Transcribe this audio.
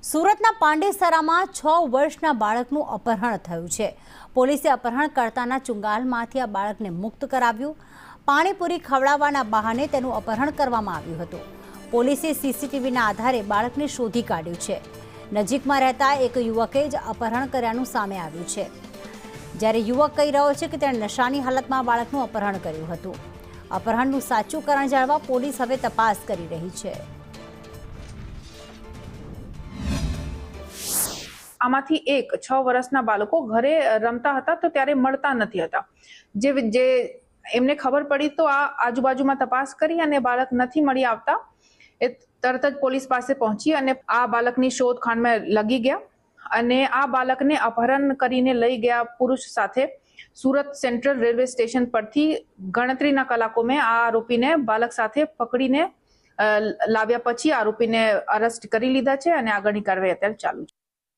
સુરતના પાંડેસરામાં 6 વર્ષના બાળકનું અપહરણ થયું છે। પોલીસે અપહરણકર્તાના ચુંગાલમાંથી આ બાળકને મુક્ત કરાવ્યું। પાણીપુરી ખવડાવવાના બહાને તેનું અપહરણ કરવામાં આવ્યું હતું। પોલીસે સીસીટીવીના આધારે બાળકને શોધી કાઢ્યું છે। નજીકમાં રહેતા એક યુવકે જ અપહરણ કર્યાનું સામે આવ્યું છે। જ્યારે યુવક કહી રહ્યો છે કે તેણે નશાની હાલતમાં બાળકનું અપહરણ કર્યું હતું। અપહરણનું સાચું કારણ જાણવા પોલીસ હવે તપાસ કરી રહી છે। આમાંથી એક 6 વર્ષના બાળકો ઘરે રમતા હતા તો ત્યારે મળતા નથી હતા। જે એમને ખબર પડી તો આ આજુબાજુમાં તપાસ કરી અને બાળક નથી મળી આવતા એ તરત જ પોલીસ પાસે પહોંચી અને આ બાળકની શોધખોળમાં લગી ગયા અને આ બાળકને અપહરણ કરીને લઈ ગયા પુરુષ સાથે સુરત સેન્ટ્રલ રેલવે સ્ટેશન પરથી ગણતરીના કલાકોમાં આ આરોપીને બાળક સાથે પકડીને લાવ્યા પછી આરોપીને અરેસ્ટ કરી લીધા છે અને આગળની કાર્યવાહી અત્યારે ચાલુ છે।